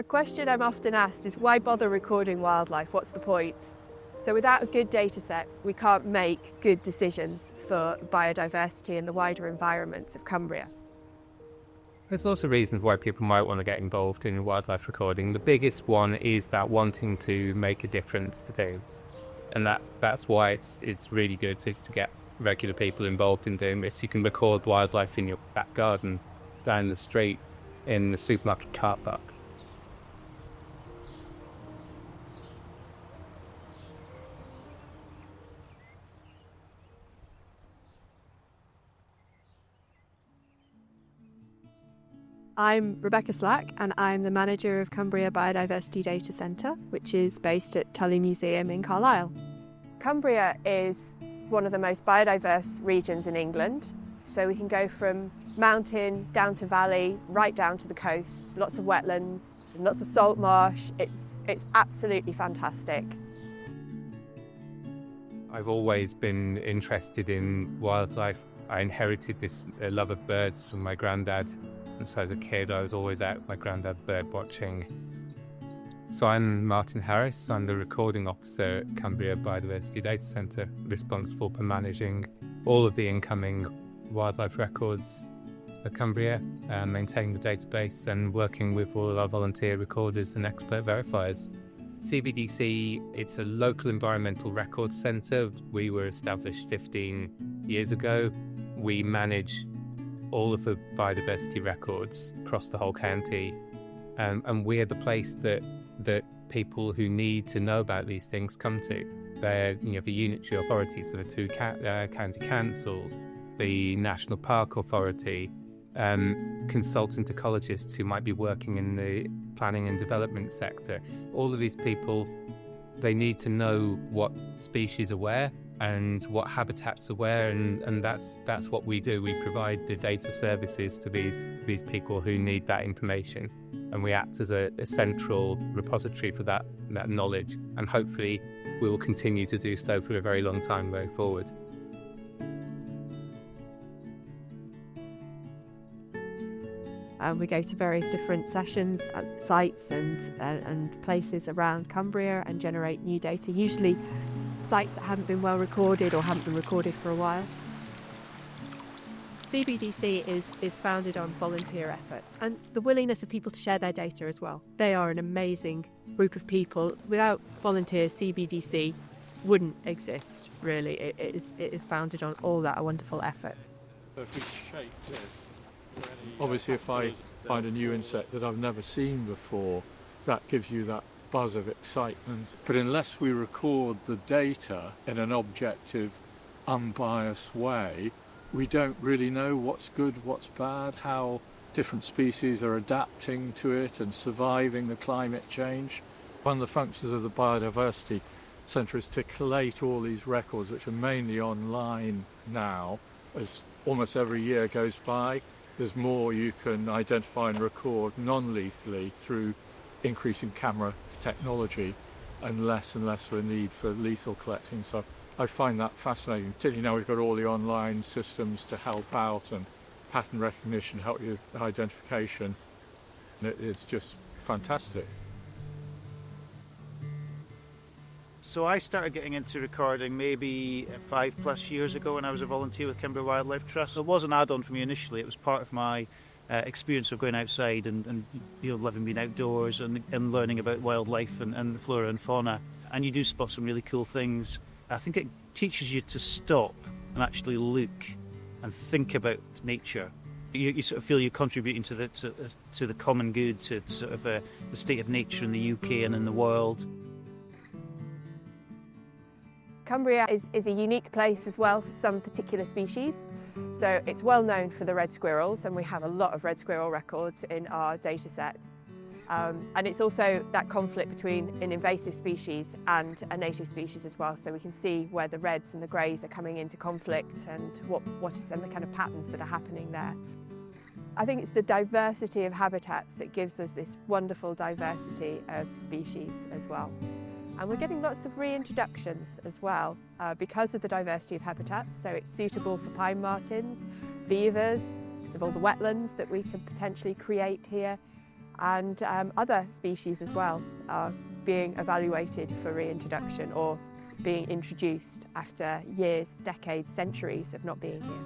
question I'm often asked is, why bother recording wildlife? What's the point? So without a good data set, we can't make good decisions for biodiversity and the wider environments of Cumbria. There's lots of reasons why people might want to get involved in wildlife recording. The biggest one is that wanting to make a difference to things. And that's why it's really good to get regular people involved in doing this. You can record wildlife in your back garden, down the street, in the supermarket car park. I'm Rebecca Slack and I'm the manager of Cumbria Biodiversity Data Centre, which is based at Tully Museum in Carlisle. Cumbria is one of the most biodiverse regions in England, so we can go from mountain down to valley, right down to the coast, lots of wetlands, lots of salt marsh. It's absolutely fantastic. I've always been interested in wildlife. I inherited this love of birds from my granddad. And so as a kid, I was always out with my granddad bird watching. So I'm Martin Harris. I'm the recording officer at Cumbria Biodiversity Data Centre, responsible for managing all of the incoming wildlife records at Cumbria, maintaining the database and working with all of our volunteer recorders and expert verifiers. CBDC, it's a local environmental records centre. We were established 15 years ago. We manage all of the biodiversity records across the whole county, and we're the place that people who need to know about these things come to. They're the unitary authorities, so the two county councils, the National Park Authority, consultant ecologists who might be working in the planning and development sector. All of these people, they need to know what species are where and what habitats are where, and that's what we do. We provide the data services to these people who need that information, and we act as a central repository for that knowledge, and hopefully we will continue to do so for a very long time going forward. We go to various different sessions, sites and places around Cumbria and generate new data, usually sites that haven't been well recorded or haven't been recorded for a while. CBDC is founded on volunteer efforts and the willingness of people to share their data as well. They are an amazing group of people. Without volunteers, CBDC wouldn't exist, really. It is founded on all that wonderful effort. So if we shape this, obviously if I find a new insect that I've never seen before, that gives you that buzz of excitement. But unless we record the data in an objective, unbiased way, we don't really know what's good, what's bad, how different species are adapting to it and surviving the climate change. One of the functions of the Biodiversity Centre is to collate all these records, which are mainly online now. As almost every year goes by, there's more you can identify and record non-lethally through increasing camera technology and less of a need for lethal collecting. So I find that fascinating, particularly now we've got all the online systems to help out and pattern recognition, help you with identification. It's just fantastic. So I started getting into recording maybe 5+ years ago when I was a volunteer with Cumbria Wildlife Trust. It was an add-on for me initially. It was part of my experience of going outside and living, being outdoors and learning about wildlife and flora and fauna. And you do spot some really cool things. I think it teaches you to stop and actually look and think about nature. You sort of feel you're contributing to the common good, to sort of the state of nature in the UK and in the world. Cumbria is a unique place as well for some particular species. So it's well known for the red squirrels, and we have a lot of red squirrel records in our data set. And it's also that conflict between an invasive species and a native species as well. So we can see where the reds and the greys are coming into conflict and what is and the kind of patterns that are happening there. I think it's the diversity of habitats that gives us this wonderful diversity of species as well. And we're getting lots of reintroductions as well because of the diversity of habitats. So it's suitable for pine martens, beavers, because of all the wetlands that we can potentially create here. and other species as well are being evaluated for reintroduction or being introduced after years, decades, centuries of not being here.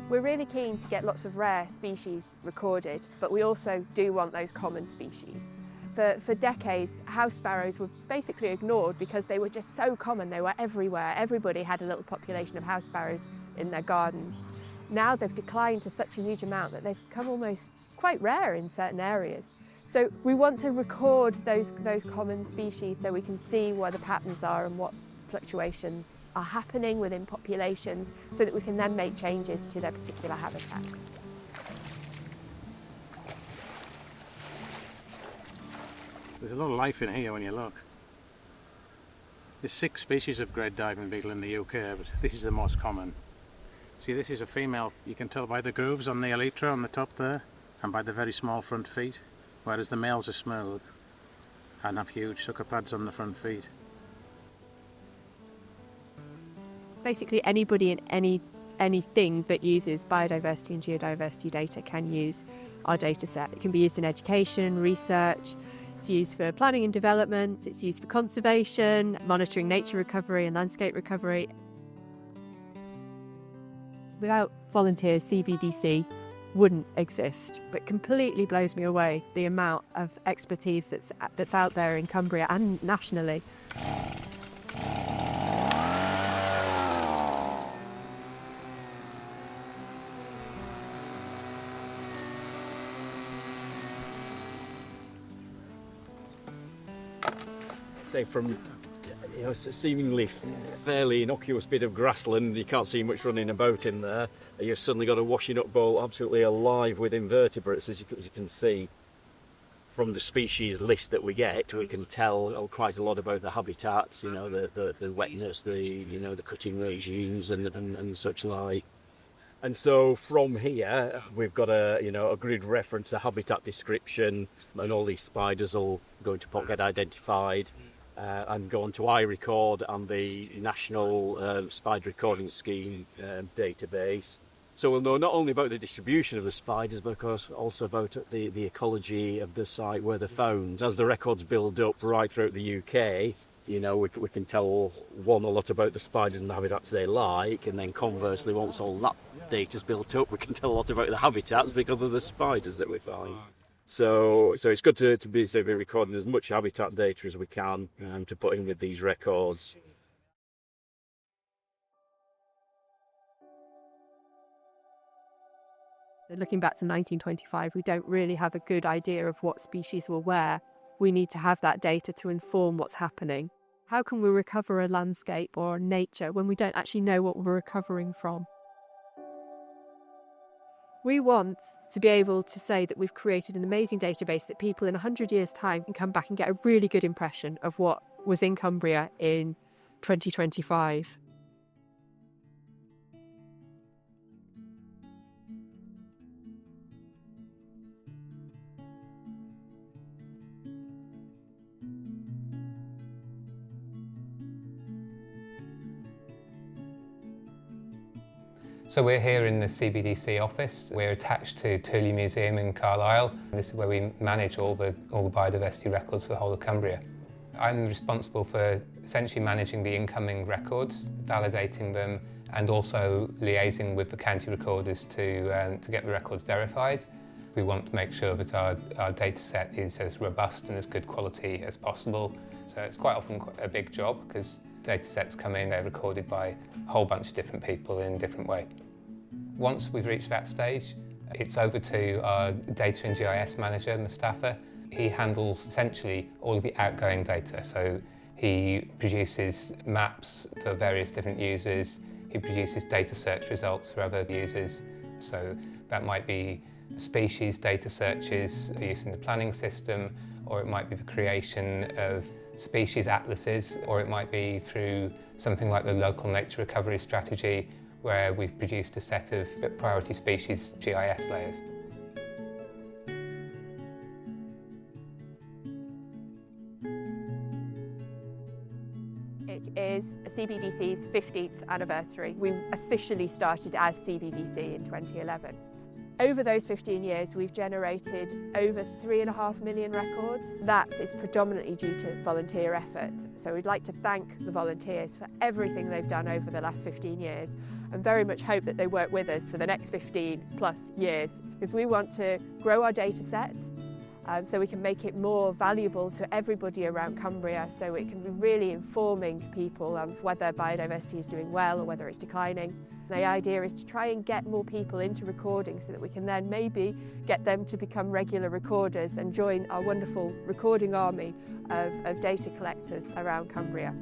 We're really keen to get lots of rare species recorded, but we also do want those common species. For decades, house sparrows were basically ignored because they were just so common, they were everywhere. Everybody had a little population of house sparrows in their gardens. Now they've declined to such a huge amount that they've become almost quite rare in certain areas. So we want to record those common species so we can see where the patterns are and what fluctuations are happening within populations so that we can then make changes to their particular habitat. There's a lot of life in here when you look. There's 6 species of great diving beetle in the UK, but this is the most common. See, this is a female. You can tell by the grooves on the elytra on the top there and by the very small front feet, whereas the males are smooth and have huge sucker pads on the front feet. Basically anybody in anything that uses biodiversity and geodiversity data can use our data set. It can be used in education, research, it's used for planning and development, it's used for conservation, monitoring nature recovery and landscape recovery. Without volunteers, CBDC wouldn't exist, but completely blows me away the amount of expertise that's out there in Cumbria and nationally. Say from a seemingly fairly innocuous bit of grassland, you can't see much running about in there, you've suddenly got a washing up bowl absolutely alive with invertebrates, as you can see. From the species list that we get, we can tell quite a lot about the habitats, the wetness, the cutting regimes and such like. And so from here, we've got a grid reference, a habitat description, and all these spiders will go into pot, get identified, and go on to iRecord and the National Spider Recording Scheme database. So we'll know not only about the distribution of the spiders, but of course also about the ecology of the site where they're found. As the records build up right throughout the UK, we can tell a lot about the spiders and the habitats they like, and then conversely, once all that data's built up, we can tell a lot about the habitats because of the spiders that we find. So it's good to be recording as much habitat data as we can to put in with these records. Looking back to 1925, we don't really have a good idea of what species were where. We need to have that data to inform what's happening. How can we recover a landscape or nature when we don't actually know what we're recovering from? We want to be able to say that we've created an amazing database that people in 100 years' time can come back and get a really good impression of what was in Cumbria in 2025. So we're here in the CBDC office. We're attached to Turley Museum in Carlisle. This is where we manage all the biodiversity records for the whole of Cumbria. I'm responsible for essentially managing the incoming records, validating them, and also liaising with the county recorders to get the records verified. We want to make sure that our data set is as robust and as good quality as possible. So it's quite often a big job because data sets come in, they're recorded by a whole bunch of different people in a different way. Once we've reached that stage, it's over to our data and GIS manager, Mustafa. He handles essentially all of the outgoing data. So he produces maps for various different users. He produces data search results for other users. So that might be species data searches using the planning system, or it might be the creation of species atlases, or it might be through something like the local nature recovery strategy, where we've produced a set of priority species GIS layers. It is CBDC's 50th anniversary. We officially started as CBDC in 2011. Over those 15 years, we've generated over 3.5 million records. That is predominantly due to volunteer effort. So we'd like to thank the volunteers for everything they've done over the last 15 years and very much hope that they work with us for the next 15 plus years, because we want to grow our data set so we can make it more valuable to everybody around Cumbria, so it can be really informing people of whether biodiversity is doing well or whether it's declining. The idea is to try and get more people into recording so that we can then maybe get them to become regular recorders and join our wonderful recording army of data collectors around Cumbria.